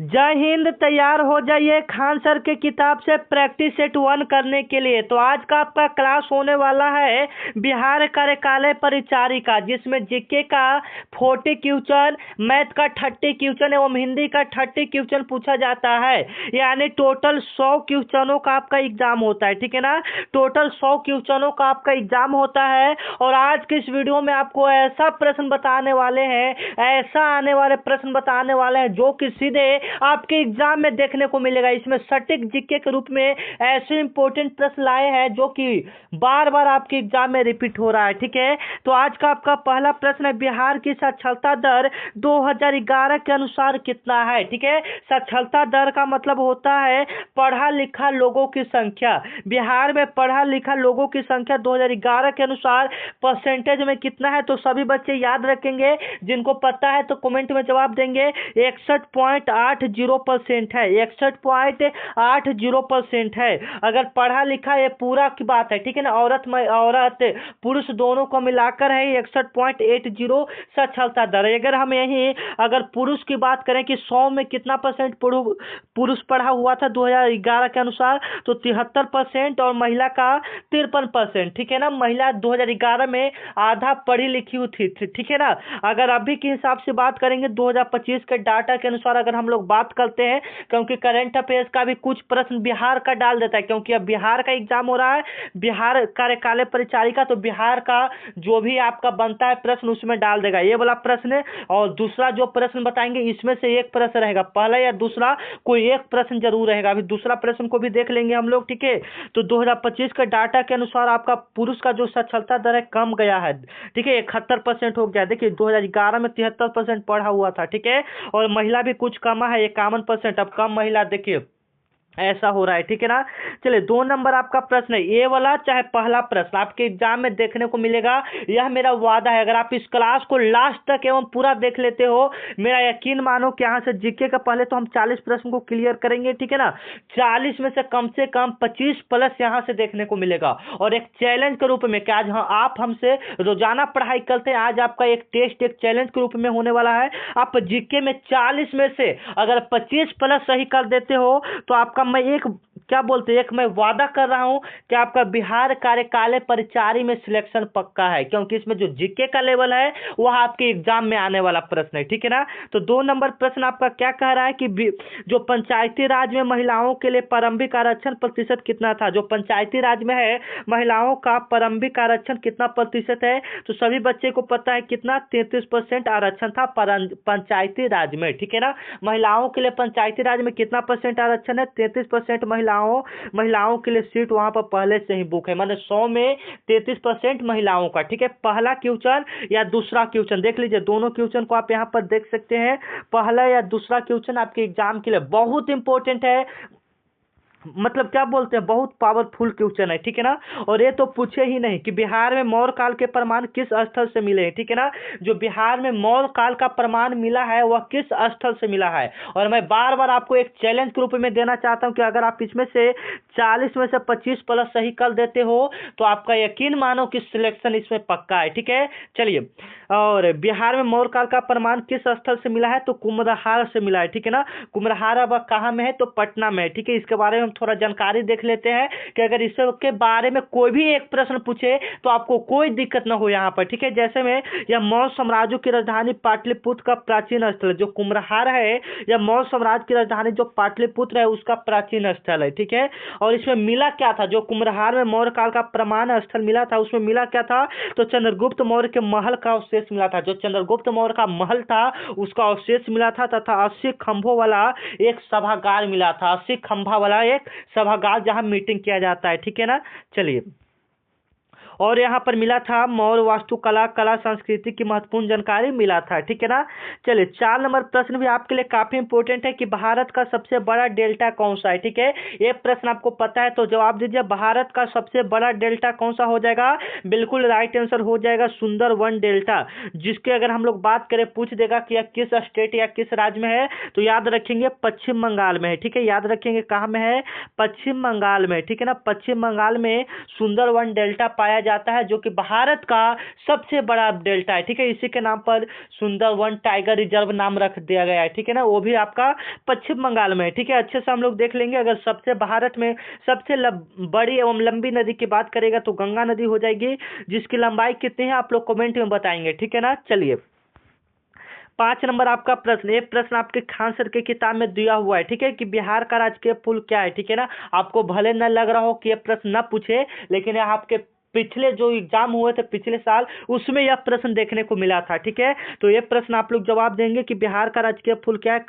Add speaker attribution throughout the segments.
Speaker 1: जय हिंद। तैयार हो जाइए खान सर के किताब से प्रैक्टिस सेट 1 करने के लिए। तो आज का आपका क्लास होने वाला है बिहार कार्यकाल परिचारिका, जिसमें जीके का 40 क्वेश्चन, मैथ का 30 क्वेश्चन एवं हिंदी का 30 क्वेश्चन पूछा जाता है। यानी टोटल 100 क्वेश्चनों का आपका एग्जाम होता है। ठीक है ना, टोटल 100 क्वेश्चनों का आपका एग्जाम होता है। और आज के इस वीडियो में आपको ऐसा प्रश्न बताने वाले हैं, ऐसा आने वाले प्रश्न बताने वाले हैं जो कि सीधे आपके एग्जाम में देखने को मिलेगा। इसमें सटीक जीके के रूप में ऐसे इंपॉर्टेंट प्रश्न लाए हैं जो कि बार बार आपके एग्जाम में रिपीट हो रहा है। ठीक है, तो आज का आपका पहला प्रश्न है, बिहार की साक्षरता दर 2011 के अनुसार कितना है। ठीक है, साक्षरता दर का मतलब होता है पढ़ा लिखा लोगों की संख्या। बिहार में पढ़ा लिखा लोगों की संख्या 2011 के अनुसार परसेंटेज में कितना है। तो सभी बच्चे याद रखेंगे, जिनको पता है तो कमेंट में जवाब देंगे। 61.80% है, 61.80% है। अगर पढ़ा लिखा ये पूरा की बात है, ठीक है ना, औरत पुरुष दोनों को मिलाकर है 61.80 साक्षरता दर। अगर हम अगर पुरुष की बात करें कि 100 में कितना परसेंट पुरुष पढ़ा हुआ था 2011 के अनुसार, तो 73%, और महिला का 53%। ठीक है ना, महिला 2011 में आधा पढ़ी लिखी हुई थी। ठीक है ना। अगर अभी के हिसाब से बात करेंगे 2025 के डाटा के अनुसार अगर हम लोग बात करते हैं, क्योंकि करंट अफेयर्स का भी कुछ प्रश्न बिहार का डाल देता है, क्योंकि अब बिहार का एग्जाम हो रहा है, बिहार कार्यकाल परिचारिका, तो बिहार का जो भी आपका बनता है प्रश्न उसमें डाल देगा ये वाला प्रश्न है। और दूसरा जो प्रश्न बताएंगे इसमें से एक प्रश्न रहेगा, पहला या दूसरा कोई एक प्रश्न जरूर रहेगा। अभी दूसरा प्रश्न को भी देख लेंगे हम लोग। ठीक है, तो 2025 के डाटा के अनुसार आपका पुरुष का जो साक्षरता दर है कम गया है। ठीक है, 71% हो गया। देखिए 2011 में 73% पढ़ा हुआ था। ठीक है, और महिला भी कुछ कम है, 51%। अब कम महिला देखिए ऐसा हो रहा है। ठीक है ना। चलिए 2 नंबर आपका प्रश्न है, ये वाला चाहे पहला प्रश्न आपके एग्जाम में देखने को मिलेगा। यह मेरा वादा है, अगर आप इस क्लास को लास्ट तक एवं पूरा देख लेते हो, मेरा यकीन मानो कि यहाँ से जीके का पहले तो हम 40 प्रश्न को क्लियर करेंगे। ठीक है ना, 40 में से कम 25 प्लस यहाँ से देखने को मिलेगा। और एक चैलेंज के रूप में कि आज आप हमसे रोजाना पढ़ाई करते हैं, आज आपका एक टेस्ट एक चैलेंज के रूप में होने वाला है। आप जीके में 40 में से अगर 25 प्लस सही कर देते हो तो आपका मैं मैं वादा कर रहा हूं कि आपका बिहार कार्यकाल परिचारी में सिलेक्शन पक्का है, क्योंकि इसमें जो जीके का लेवल है वह आपके एग्जाम में आने वाला प्रश्न है। ठीक है ना। तो 2 नंबर प्रश्न आपका क्या कह रहा है कि जो पंचायती राज में महिलाओं के लिए प्रारंभिक आरक्षण प्रतिशत कितना था। जो पंचायती राज में है महिलाओं का प्रारंभिक आरक्षण कितना प्रतिशत है, तो सभी बच्चे को पता है कितना, 33% आरक्षण था पंचायती राज में। ठीक है ना, महिलाओं के लिए पंचायती राज में कितना परसेंट आरक्षण है, 33% महिलाओं के लिए सीट वहां पर पहले से ही बुक है। मतलब 100 में 33% महिलाओं का। ठीक है, पहला क्वेश्चन या दूसरा क्वेश्चन देख लीजिए, दोनों क्वेश्चन को आप यहां पर देख सकते हैं। पहला या दूसरा क्वेश्चन आपके एग्जाम के लिए बहुत इंपॉर्टेंट है, मतलब क्या बोलते हैं, बहुत पावरफुल क्वेश्चन है। ठीक है ना, और ये तो पूछे ही नहीं कि बिहार में मौर्य काल के प्रमाण किस स्थल से मिले हैं। ठीक है ना, जो बिहार में मौर्य काल का प्रमाण मिला है वह किस स्थल से मिला है। और मैं बार बार आपको एक चैलेंज के रूप में देना चाहता हूं कि अगर आप इसमें से 40 में से 25 प्लस सही कर देते हो तो आपका यकीन मानो कि सिलेक्शन इसमें पक्का है। ठीक है, चलिए, और बिहार में मौर्य काल का प्रमाण किस स्थल से मिला है, तो कुम्हरार से मिला है। ठीक है ना, कुम्हरार अब कहाँ में है, तो पटना में है। ठीक है, इसके बारे में थोड़ा जानकारी देख लेते हैं कि अगर इसके बारे में कोई भी एक प्रश्न पूछे तो आपको कोई दिक्कत ना हो यहाँ पर। ठीक है, जैसे में यह मौर्य साम्राज्य की राजधानी पाटलिपुत्र का प्राचीन स्थल है। जो कुम्हरार है यह मौर्य साम्राज्य की राजधानी जो पाटलिपुत्र है उसका प्राचीन स्थल है। ठीक है, और इसमें मिला क्या था, जो कुम्हरार में मौर्य काल का प्रमाण स्थल मिला था उसमें मिला क्या था, तो चंद्रगुप्त मौर्य के महल का अवशेष मिला था। जो चंद्रगुप्त मौर्य का महल था उसका अवशेष मिला था, तथा 80 खंभों वाला एक सभागार मिला था। 80 खंभा वाला एक सभागार जहां मीटिंग किया जाता है। ठीक है ना। चलिए, और यहाँ पर मिला था मौर्य वास्तुकला कला संस्कृति की महत्वपूर्ण जानकारी मिला था। ठीक है ना। चलिए 4 नंबर प्रश्न भी आपके लिए काफी इंपॉर्टेंट है कि भारत का सबसे बड़ा डेल्टा कौन सा है। ठीक है, ये प्रश्न आपको पता है तो जवाब दीजिए, भारत का सबसे बड़ा डेल्टा कौन सा हो जाएगा। बिल्कुल राइट आंसर हो जाएगा सुंदरवन डेल्टा, जिसके अगर हम लोग बात करें पूछ देगा कि यह किस स्टेट या किस राज्य में है, तो याद रखेंगे पश्चिम बंगाल में है। ठीक है, याद रखेंगे कहाँ में है, पश्चिम बंगाल में। ठीक है ना, पश्चिम बंगाल में सुंदरवन डेल्टा पाया जाता है, जो कि भारत का सबसे बड़ा डेल्टा है, ठीक है। इसी के नाम पर सुंदरवन टाइगर रिजर्व नाम रख दिया गया है, ठीक है ना। वो भी आपका पश्चिम बंगाल में है, ठीक है। अच्छे से हम लोग देख लेंगे। अगर सबसे भारत में सबसे बड़ी एवं लंबी नदी की बात करेगा तो गंगा नदी हो जाएगी, जिसकी लंबाई कितनी है आप लोग कमेंट में बताएंगे, ठीक है ना। चलिए 5 नंबर आपका प्रश्न, एक प्रश्न आपके खान सर के किताब में दिया हुआ है, ठीक है, कि बिहार का राजकीय फूल क्या है, ठीक है ना। आपको भले न लग रहा हो कि ये प्रश्न न पूछे, लेकिन यह आपके पिछले जो एग्जाम हुए थे पिछले साल, उसमें यह प्रश्न देखने को मिला था, ठीक है। तो ये प्रश्न आप लोग जवाब देंगे कि बिहार का राजकीय फूल क्या है,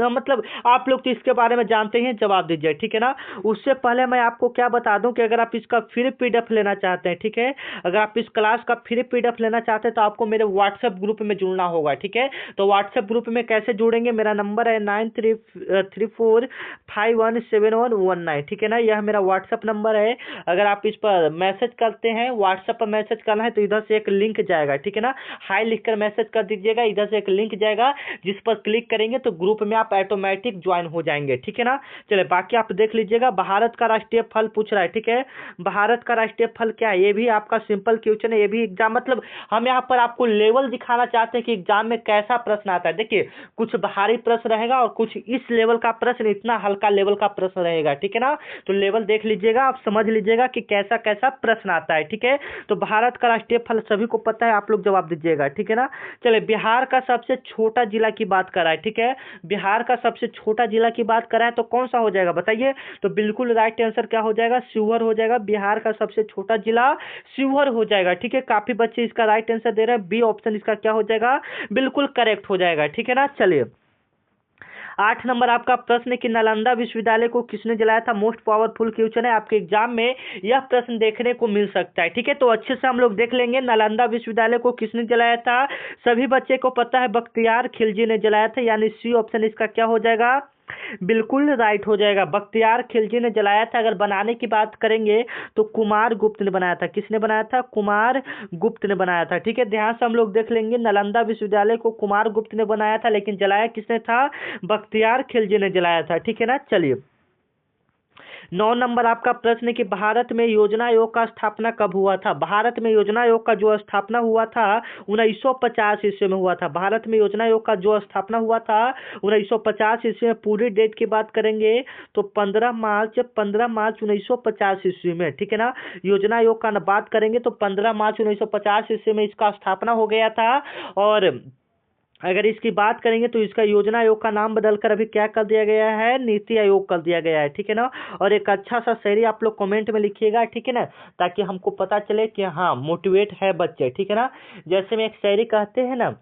Speaker 1: मतलब आप लोग तो इसके बारे में जानते हैं, जवाब दीजिए, ठीक है ना। उससे पहले मैं आपको क्या बता दूं कि अगर आप इसका फ्री पीडीएफ लेना चाहते हैं, ठीक है, अगर आप इस क्लास का फ्री पीडीएफ लेना चाहते हैं तो आपको मेरे व्हाट्सएप ग्रुप में जुड़ना होगा, ठीक है। तो व्हाट्सएप ग्रुप में कैसे जुड़ेंगे, मेरा नंबर है 9334517119, ठीक है ना। यह मेरा व्हाट्सएप नंबर है। अगर आप इस पर मैसेज करते हैं, व्हाट्सएप पर मैसेज करना है तो इधर से एक लिंक जाएगा, ठीक है ना। हाई लिखकर मैसेज कर दीजिएगा, इधर से एक लिंक जाएगा जिस पर क्लिक करेंगे तो ग्रुप में आप ऑटोमेटिक ज्वाइन हो जाएंगे, ठीक है ना। चलिए बाकी आप देख लीजिएगा। भारत का राष्ट्रीय फल पूछ रहा है, ठीक है। भारत का राष्ट्रीय फल क्या है, ये भी आपका सिंपल क्वेश्चन है। ये भी एग्जाम, मतलब हम यहाँ पर आपको लेवल दिखाना चाहते हैं कि एग्जाम में कैसा प्रश्न आता है। देखिए कुछ भारी प्रश्न रहेगा और कुछ इस लेवल का प्रश्न, इतना हल्का लेवल का प्रश्न रहेगा, ठीक है ना। तो लेवल देख लीजिएगा, आप समझ लीजिएगा कि कैसा कैसा प्रश्न आता है, ठीक है। तो भारत का राष्ट्रीय फल सभी को पता है, आप लोग जवाब दीजिएगा, ठीक है ना। चलिए बिहार का सबसे छोटा जिला की बात कर रहा है, ठीक है। बिहार का सबसे छोटा जिला की बात कर रहा है तो कौन सा हो जाएगा बताइए। तो बिल्कुल राइट आंसर क्या हो जाएगा, शिवहर हो जाएगा। बिहार का सबसे छोटा जिला शिवहर हो जाएगा, ठीक है। काफी बच्चे इसका राइट आंसर दे रहे हैं, बी ऑप्शन इसका क्या हो जाएगा, बिल्कुल करेक्ट हो जाएगा, ठीक है ना। चलिए 8 नंबर आपका प्रश्न है कि नालंदा विश्वविद्यालय को किसने जलाया था। मोस्ट पावरफुल क्वेश्चन है, आपके एग्जाम में यह प्रश्न देखने को मिल सकता है, ठीक है। तो अच्छे से हम लोग देख लेंगे, नालंदा विश्वविद्यालय को किसने जलाया था। सभी बच्चे को पता है बख्तियार खिलजी ने जलाया था, यानी सी ऑप्शन इसका क्या हो जाएगा, बिल्कुल राइट हो जाएगा। बख्तियार खिलजी ने जलाया था। अगर बनाने की बात करेंगे तो कुमार गुप्त ने बनाया था। किसने बनाया था, कुमार गुप्त ने बनाया था, ठीक है। ध्यान से हम लोग देख लेंगे, नालंदा विश्वविद्यालय को कुमार गुप्त ने बनाया था, लेकिन जलाया किसने था, बख्तियार खिलजी ने जलाया था, ठीक है ना। चलिए 9 नंबर आपका प्रश्न है कि भारत में योजना आयोग का स्थापना कब हुआ था। भारत में योजना आयोग का जो स्थापना हुआ था 1950 ईस्वी में हुआ था। भारत में योजना आयोग का जो स्थापना हुआ था 1950 ईस्वी में। पूरी डेट की बात करेंगे तो 15 मार्च 1950 ईस्वी में, ठीक है ना। योजना आयोग का बात करेंगे तो 15 मार्च 1950 ईस्वी में इसका स्थापना हो गया था। और अगर इसकी बात करेंगे तो इसका योजना आयोग का नाम बदलकर अभी क्या कर दिया गया है, नीति आयोग कर दिया गया है, ठीक है ना। और एक अच्छा सा शायरी आप लोग कमेंट में लिखिएगा, ठीक है ना, ताकि हमको पता चले कि हाँ मोटिवेट है बच्चे, ठीक है ना। जैसे में एक शायरी कहते हैं ना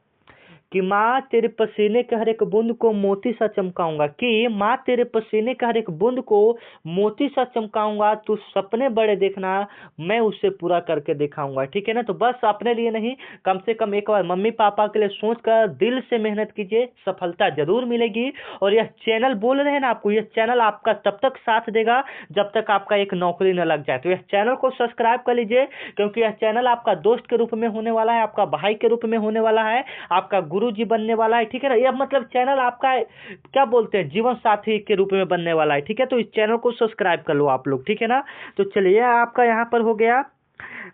Speaker 1: कि माँ तेरे पसीने के हर एक बूंद को मोती सा चमकाऊंगा, कि माँ तेरे पसीने के हर एक बूंद को मोती सा चमकाऊंगा, तू सपने बड़े देखना मैं उसे पूरा करके दिखाऊंगा, ठीक है ना। तो बस अपने लिए नहीं, कम से कम एक बार मम्मी पापा के लिए सोच कर दिल से मेहनत कीजिए, सफलता जरूर मिलेगी। और यह चैनल बोल रहे हैं ना आपको, यह चैनल आपका तब तक साथ देगा जब तक आपका एक नौकरी न लग जाए। तो यह चैनल को सब्सक्राइब कर लीजिए, क्योंकि यह चैनल आपका दोस्त के रूप में होने वाला है, आपका भाई के रूप में होने वाला है, आपका गुरु जी बनने वाला है, ठीक है ना। यह मतलब चैनल आपका क्या बोलते हैं, जीवन साथी के रूप में बनने वाला है, ठीक है। तो इस चैनल को सब्सक्राइब कर लो आप लोग, ठीक है ना। तो चलिए आपका यहाँ पर हो गया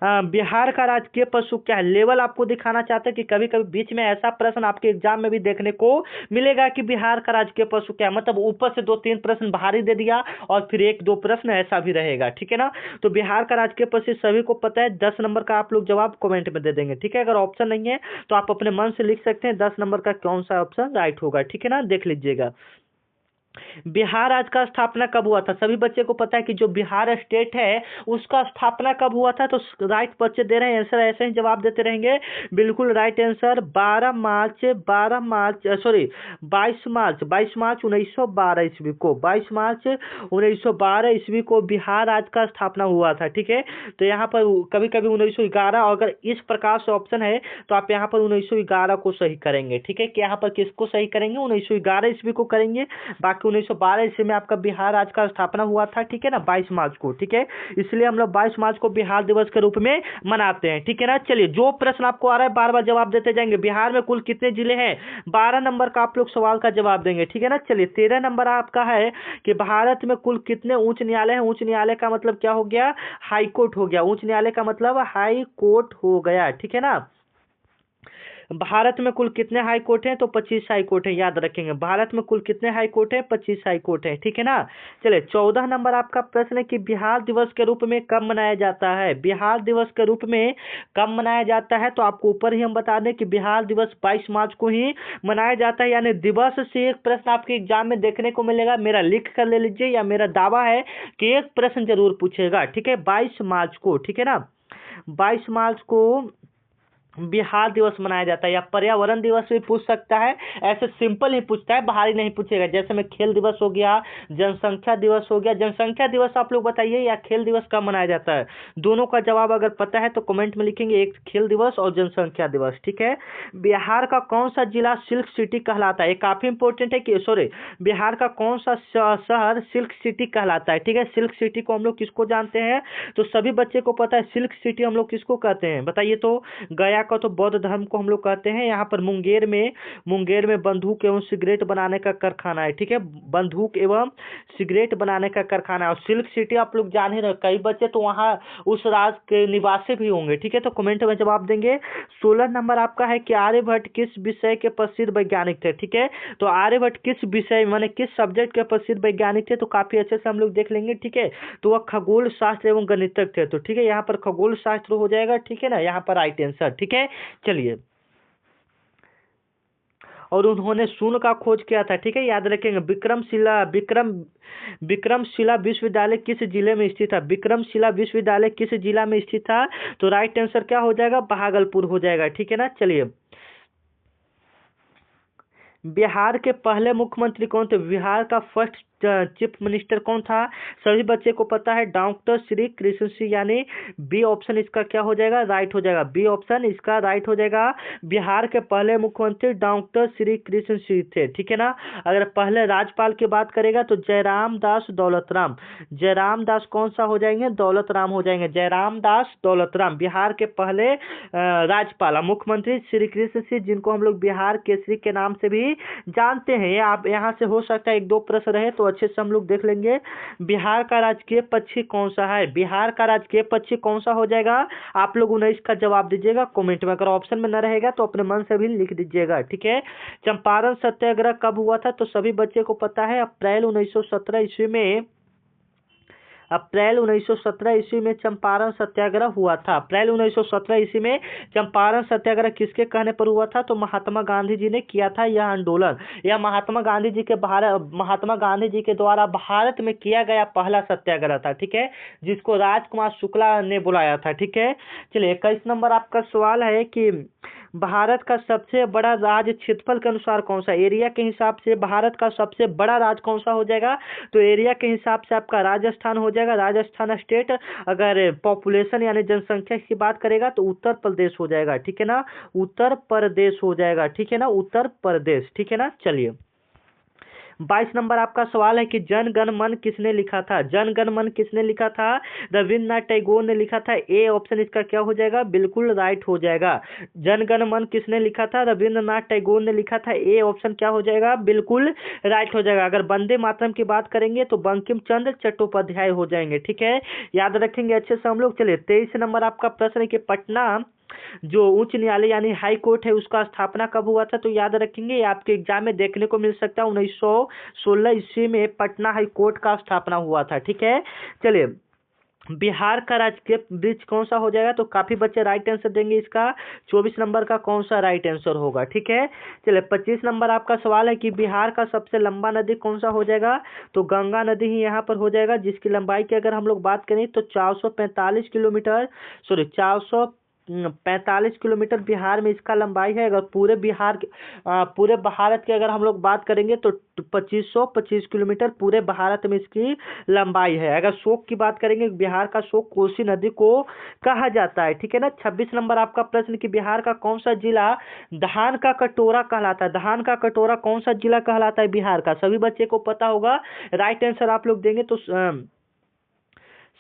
Speaker 1: बिहार का राजकीय पशु क्या है। लेवल आपको दिखाना चाहते हैं कि कभी कभी बीच में ऐसा प्रश्न आपके एग्जाम में भी देखने को मिलेगा कि बिहार का राजकीय पशु क्या है, मतलब ऊपर से 2-3 प्रश्न भारी दे दिया और फिर 1-2 प्रश्न ऐसा भी रहेगा, ठीक है ना। तो बिहार का राजकीय पशु सभी को पता है। 10 नंबर का आप लोग जवाब कमेंट में दे देंगे, ठीक है। अगर ऑप्शन नहीं है तो आप अपने मन से लिख सकते हैं 10 नंबर का कौन सा ऑप्शन राइट होगा, ठीक है ना, देख लीजिएगा। बिहार राज्य का स्थापना कब हुआ था। सभी बच्चे को पता है कि जो बिहार स्टेट है उसका स्थापना कब हुआ था। तो राइट बच्चे दे रहे हैं आंसर, ऐसे ही जवाब देते रहेंगे। बिल्कुल राइट आंसर 22 मार्च 1912 ईस्वी को, 22 मार्च 1912 ईस्वी को बिहार राज्य का स्थापना हुआ था, ठीक है। तो यहाँ पर कभी कभी 1911, अगर इस प्रकार से ऑप्शन है तो आप यहाँ पर 1911 को सही करेंगे, ठीक है। कि यहाँ पर किसको सही करेंगे, 1911 ईस्वी को करेंगे, बाकी कि 1912 ईस्वी में आपका बिहार राज्य का स्थापना हुआ था, ठीक है ना, 22 मार्च को, ठीक है। इसलिए हम लोग 22 मार्च को बिहार दिवस के रूप में मनाते हैं, ठीक है ना। चलिए, जो प्रश्न आपको आ रहा है बार बार जवाब देते जाएंगे। बिहार में कुल कितने जिले हैं? 12 नंबर का आप लोग सवाल का जवाब देंगे, ठीक है ना। चलिए, 13 नंबर आपका है कि भारत में कुल कितने उच्च न्यायालय हैं? उच्च न्यायालय का मतलब क्या हो गया? हाई कोर्ट हो गया। उच्च न्यायालय का मतलब हाई कोर्ट हो गया, ठीक है ना। भारत में कुल कितने हाई कोर्ट हैं? तो 25 हाई कोर्ट हैं, याद रखेंगे। भारत में कुल कितने हाई कोर्ट हैं? 25 हाई कोर्ट हैं, ठीक है ना। चलिए, 14 नंबर आपका प्रश्न है कि बिहार दिवस के रूप में कब मनाया जाता है? बिहार दिवस के रूप में कब मनाया जाता है? तो आपको ऊपर ही हम बता दें कि बिहार दिवस 22 मार्च को ही मनाया जाता है, यानी दिवस से एक प्रश्न आपके एग्जाम में देखने को मिलेगा। मेरा लिख कर ले लीजिए, या मेरा दावा है कि एक प्रश्न जरूर पूछेगा, ठीक है, 22 मार्च को, ठीक है ना। 22 मार्च को बिहार दिवस मनाया जाता है, या पर्यावरण दिवस भी पूछ सकता है। ऐसे सिंपल ही पूछता है, भारी नहीं पूछेगा। जैसे में खेल दिवस हो गया, जनसंख्या दिवस हो गया। जनसंख्या दिवस आप लोग बताइए, या खेल दिवस कब मनाया जाता है? दोनों का जवाब अगर पता है तो कमेंट में लिखेंगे, एक खेल दिवस और जनसंख्या दिवस, ठीक है। बिहार का कौन सा जिला सिल्क सिटी कहलाता है? ये काफी इंपॉर्टेंट है कि सॉरी, बिहार का कौन सा शहर सिल्क सिटी कहलाता है? ठीक है, सिल्क सिटी को हम लोग किसको जानते हैं? तो सभी बच्चे को पता है सिल्क सिटी हम लोग किसको कहते हैं, बताइए तो। गया का तो बौद्ध धर्म को हम लोग कहते हैं। यहाँ पर मुंगेर में बंदूक एवं सिगरेट बनाने का कारखाना है, ठीक है, बंदूक एवं सिगरेट बनाने का कारखाना है। और सिल्क सिटी आप लोग जान ही रहे, कई बच्चे तो वहाँ उस राज्य के निवासी भी होंगे, ठीक है, तो कमेंट में जवाब देंगे। 16 नंबर आपका है कि आर्यभट्ट किस विषय के प्रसिद्ध वैज्ञानिक थे? ठीक है, तो आर्यभट्ट किस विषय माने किस सब्जेक्ट के प्रसिद्ध वैज्ञानिक थे? तो काफी अच्छे से हम लोग देख लेंगे, ठीक है। तो वह खगोल शास्त्र एवं गणितज्ञ थे, तो ठीक है, यहाँ पर खगोल शास्त्र हो जाएगा, ठीक है ना, यहाँ पर राइट आंसर, ठीक है। चलिए, और उन्होंने शून्य का खोज किया था, ठीक है, याद रखेंगे। विक्रमशिला विश्वविद्यालय किस जिले में स्थित था? विक्रमशिला विश्वविद्यालय किस जिला में स्थित था? तो राइट आंसर क्या हो जाएगा? भागलपुर हो जाएगा, ठीक है ना। चलिए, बिहार के पहले मुख्यमंत्री कौन थे? बिहार का फर्स्ट चीफ मिनिस्टर कौन था? सभी बच्चे को पता है, डॉक्टर श्री कृष्ण सिंह, यानी बी ऑप्शन इसका क्या हो जाएगा? राइट हो जाएगा, बी ऑप्शन इसका राइट हो जाएगा। बिहार के पहले मुख्यमंत्री डॉक्टर श्री कृष्ण सिंह थे, ठीक है ना। अगर पहले राज्यपाल की बात करेगा तो जयराम दास दौलतराम। जयराम दास कौन सा हो जाएंगे? दौलतराम हो जाएंगे, जयराम दास दौलतराम बिहार के पहले राज्यपाल। मुख्यमंत्री श्री कृष्ण सिंह, जिनको हम लोग बिहार केसरी के नाम से भी जानते हैं। ये आप यहाँ से हो सकता है एक दो प्रश्न रहे तो अच्छे से हम लोग देख लेंगे। बिहार का राजकीय पक्षी कौन सा है? बिहार का राजकीय पक्षी कौन सा हो जाएगा? आप लोग 19 का जवाब दीजिएगा कमेंट में। अगर ऑप्शन में न रहेगा तो अपने मन से भी लिख दीजिएगा, ठीक है। चंपारण सत्याग्रह कब हुआ था? तो सभी बच्चे को पता है, अप्रैल 1917 ईस्वी में। अप्रैल 1917 ईस्वी में चंपारण सत्याग्रह हुआ था। अप्रैल 1917 ईस्वी में चंपारण सत्याग्रह किसके कहने पर हुआ था? तो महात्मा गांधी जी ने किया था यह आंदोलन। यह महात्मा गांधी जी के द्वारा भारत में किया गया पहला सत्याग्रह था, ठीक है, जिसको राजकुमार शुक्ला ने बुलाया था, ठीक है। चलिए, 21 नंबर आपका सवाल है कि भारत का सबसे बड़ा राज्य क्षेत्रफल के अनुसार कौन सा? एरिया के हिसाब से भारत का सबसे बड़ा राज्य कौन सा हो जाएगा? तो एरिया के हिसाब से आपका राजस्थान हो जाएगा, राजस्थान स्टेट। अगर पॉपुलेशन यानी जनसंख्या की बात करेगा तो उत्तर प्रदेश हो जाएगा, ठीक है ना, उत्तर प्रदेश हो जाएगा, ठीक है ना, उत्तर प्रदेश, ठीक है ना। चलिए, 22 नंबर आपका सवाल है कि जन गण मन किसने लिखा था? जन गण मन किसने लिखा था? रविन्द्रनाथ टैगोर ने लिखा था। ए ऑप्शन इसका क्या हो जाएगा? बिल्कुल राइट हो जाएगा। जन गण मन किसने लिखा था? रविन्द्रनाथ टैगोर ने लिखा था। ए ऑप्शन क्या हो जाएगा? बिल्कुल राइट हो जाएगा। अगर वंदे मातरम की बात करेंगे तो बंकिम चंद्र चट्टोपाध्याय हो जाएंगे, ठीक है, याद रखेंगे अच्छे से हम लोग। चलिए, 23 नंबर आपका प्रश्न है कि पटना जो उच्च न्यायालय यानी हाई कोर्ट है उसका स्थापना कब हुआ था? तो याद रखेंगे, आपके एग्जाम में देखने को मिल सकता है 1916 ईस्वी में पटना हाई कोर्ट का स्थापना हुआ था, ठीक है। चलिए, बिहार का राजकीय वृक्ष कौन सा हो जाएगा? तो काफी बच्चे राइट आंसर देंगे इसका। 24 नंबर का कौन सा राइट आंसर होगा, ठीक है। चलिए, 25 नंबर आपका सवाल है कि बिहार का सबसे लंबा नदी कौन सा हो जाएगा? तो गंगा नदी ही यहाँ पर हो जाएगा, जिसकी लंबाई की अगर हम लोग बात करें तो 445 किलोमीटर, सॉरी 400 45 किलोमीटर बिहार में इसका लंबाई है। अगर पूरे भारत की अगर हम लोग बात करेंगे तो 2525 किलोमीटर पूरे भारत में इसकी लंबाई है। अगर शोक की बात करेंगे, बिहार का शोक कोसी नदी को कहा जाता है, ठीक है ना। 26 नंबर आपका प्रश्न कि बिहार का कौन सा जिला धान का कटोरा कहलाता है। धान का कटोरा कौन सा जिला कहलाता है बिहार का? सभी बच्चे को पता होगा। राइट आंसर आप लोग देंगे तो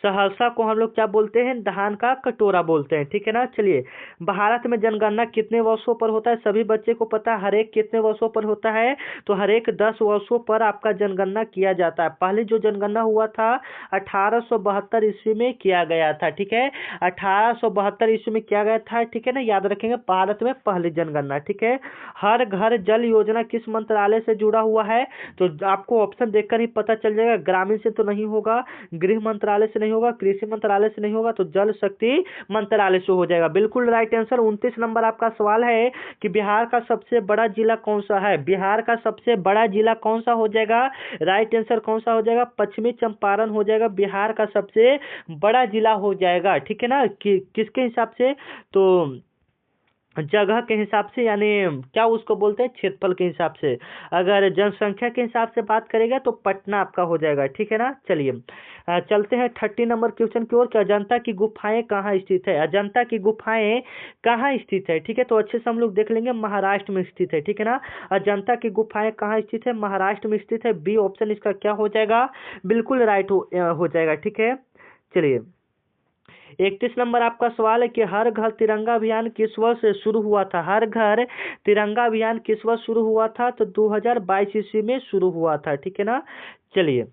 Speaker 1: सहरसा को हम लोग क्या बोलते हैं? धान का कटोरा बोलते हैं, ठीक है ना। चलिए, भारत में जनगणना कितने वर्षों पर होता है? सभी बच्चे को पता है। हर एक कितने वर्षों पर होता है? तो हर एक 10 वर्षों पर आपका जनगणना किया जाता है। पहले जो जनगणना हुआ था 1872 ईस्वी में किया गया था, ठीक है। 1872 ईस्वी में किया गया था, ठीक है ना। याद रखेंगे, भारत में पहली जनगणना, ठीक है। हर घर जल योजना किस मंत्रालय से जुड़ा हुआ है? तो आपको ऑप्शन देखकर ही पता चल जाएगा। ग्रामीण से तो नहीं होगा, गृह मंत्रालय से नहीं होगा, कृषि मंत्रालय से नहीं होगा, तो जल शक्ति मंत्रालय से हो जाएगा। बिल्कुल राइट आंसर। 29 नंबर आपका सवाल है कि बिहार का सबसे बड़ा जिला कौन सा है? बिहार का सबसे बड़ा जिला कौन सा हो जाएगा? राइट आंसर कौन सा हो जाएगा? पश्चिमी चंपारण हो जाएगा, बिहार का सबसे बड़ा जिला हो जाएगा, ठीक है ना। किसके हिसाब से? तो जगह के हिसाब से, यानी क्या उसको बोलते हैं, क्षेत्रफल के हिसाब से। अगर जनसंख्या के हिसाब से बात करेगा तो पटना आपका हो जाएगा, ठीक है ना। चलिए चलते हैं 30 नंबर क्वेश्चन की ओर कि अजंता की गुफाएं कहाँ स्थित है? अजंता की गुफाएं कहाँ स्थित है? ठीक है, तो अच्छे से हम लोग देख लेंगे, महाराष्ट्र में स्थित है, ठीक है ना। अजंता की गुफाएं कहाँ स्थित है? महाराष्ट्र में स्थित है। बी ऑप्शन इसका क्या हो जाएगा? बिल्कुल राइट हो जाएगा, ठीक है। चलिए, 31 नंबर आपका सवाल है कि हर घर तिरंगा अभियान किस वर्ष से शुरू हुआ था? हर घर तिरंगा अभियान किस वर्ष शुरू हुआ था? तो 2022 ईस्वी में शुरू हुआ था, ठीक है ना। चलिए,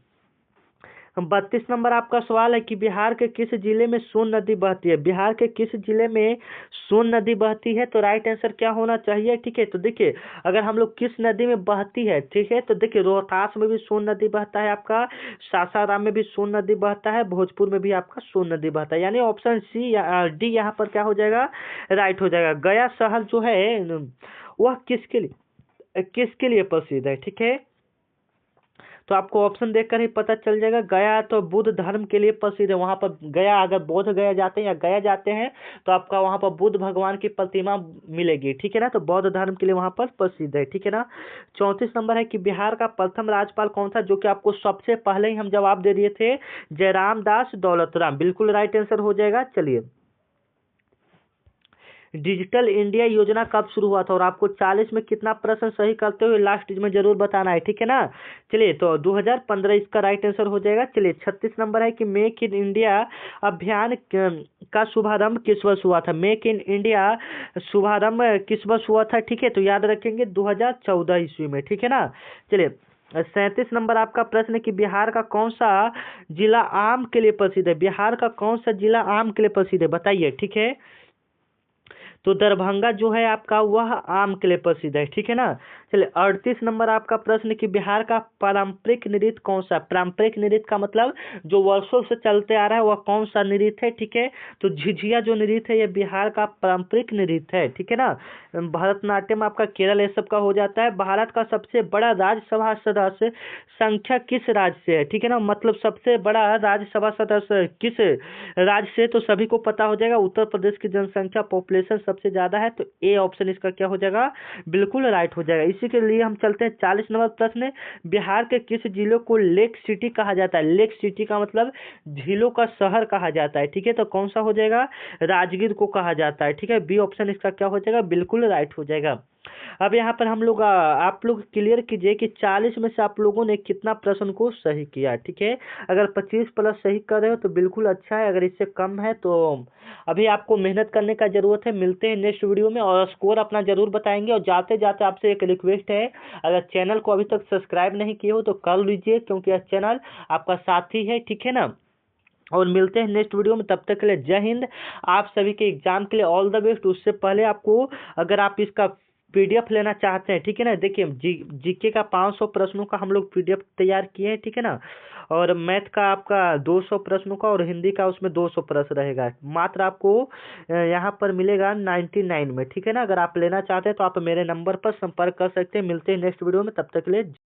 Speaker 1: 32 नंबर आपका सवाल है कि बिहार के किस जिले में सोन नदी बहती है? बिहार के किस जिले में सोन नदी बहती है? तो राइट आंसर क्या होना चाहिए? ठीक है, तो देखिए, अगर हम लोग किस नदी में बहती है, ठीक है, तो देखिए, रोहतास में भी सोन नदी बहता है आपका, सासाराम में भी सोन नदी बहता है, भोजपुर में भी आपका सोन नदी बहता है। यानी ऑप्शन सी या डी यहाँ पर क्या हो जाएगा? राइट हो जाएगा। गया शहर जो है वह किसके लिए प्रसिद्ध है? ठीक है, तो आपको ऑप्शन देखकर ही पता चल जाएगा। गया तो बुद्ध धर्म के लिए प्रसिद्ध है। वहां पर गया, अगर बोध गया जाते हैं या गया जाते हैं तो आपका वहां पर बुद्ध भगवान की प्रतिमा मिलेगी, ठीक है ना। तो बौद्ध धर्म के लिए वहां पर प्रसिद्ध है, ठीक है ना। 34 नंबर है कि बिहार का प्रथम राज्यपाल कौन था? जो कि आपको सबसे पहले ही हम जवाब दे दिए थे, जयराम दास दौलतराम। बिल्कुल राइट आंसर हो जाएगा। चलिए, डिजिटल इंडिया योजना कब शुरू हुआ था? और आपको 40 में कितना प्रश्न सही करते हुए लास्ट में जरूर बताना है, ठीक है ना। चलिए, तो 2015 इसका राइट आंसर हो जाएगा। चलिए, 36 नंबर है कि मेक इन इंडिया अभियान का शुभारंभ किस वर्ष हुआ था? मेक इन इंडिया शुभारंभ किस वर्ष हुआ था? ठीक है, तो याद रखेंगे 2014 ईस्वी में, ठीक है ना। चलिए, 37 नंबर आपका प्रश्न है कि बिहार का कौन सा जिला आम के लिए प्रसिद्ध है? बिहार का कौन सा जिला आम के लिए प्रसिद्ध है, बताइए, ठीक है। तो दरभंगा जो है आपका वह आम के लिए प्रसिद्ध है, ठीक है ना। चलिए, 38 नंबर आपका प्रश्न कि बिहार का पारंपरिक नृत्य कौन सा? पारंपरिक नृत्य का मतलब जो वर्षों से चलते आ रहा है वह कौन सा नृत्य है? ठीक है, तो झिझिया जो नृत्य है ये बिहार का पारंपरिक नृत्य है, ठीक है ना। भरतनाट्यम आपका केरल ये सब का हो जाता है। भारत का सबसे बड़ा राज्यसभा सदस्य संख्या किस राज्य से है? ठीक है ना, मतलब सबसे बड़ा राज्यसभा सदस्य किस राज्य से? तो सभी को पता हो जाएगा, उत्तर प्रदेश की जनसंख्या पॉपुलेशन सबसे ज्यादा है, तो ए ऑप्शन इसका क्या हो जाएगा? बिल्कुल राइट हो जाएगा। इसी के लिए हम चलते हैं 40 नंबर प्रश्न। बिहार के किस जिले को लेक सिटी कहा जाता है? लेक सिटी का मतलब झीलों का शहर कहा जाता है, ठीक है, तो कौन सा हो जाएगा? राजगीर को कहा जाता है, ठीक है। बी ऑप्शन इसका क्या हो जाएगा? बिल्कुल राइट हो जाएगा। अब यहाँ पर हम लोग आप लोग क्लियर कीजिए कि 40 में से आप लोगों ने कितना प्रश्न को सही किया, ठीक है। अगर 25 प्लस सही कर रहे हो तो बिल्कुल अच्छा है, अगर इससे कम है तो अभी आपको मेहनत करने का जरूरत है। मिलते हैं नेक्स्ट वीडियो में और स्कोर अपना जरूर बताएंगे। और जाते जाते आपसे एक रिक्वेस्ट है, अगर चैनल को अभी तक सब्सक्राइब नहीं किए हो तो कर लीजिए, क्योंकि यह चैनल आपका साथी है, ठीक है ना। और मिलते हैं नेक्स्ट वीडियो में, तब तक के लिए जय हिंद। आप सभी के एग्जाम के लिए ऑल द बेस्ट। उससे पहले आपको, अगर आप इसका पीडीएफ लेना चाहते हैं, ठीक है ना, देखिए जीके का 500 प्रश्नों का हम लोग पीडीएफ तैयार किए हैं, ठीक है ना। और मैथ का आपका 200 प्रश्नों का, और हिंदी का उसमें 200 प्रश्न रहेगा। मात्र आपको यहाँ पर मिलेगा 99 में, ठीक है ना। अगर आप लेना चाहते हैं तो आप मेरे नंबर पर संपर्क कर सकते हैं। मिलते हैं नेक्स्ट वीडियो में, तब तक के लिए।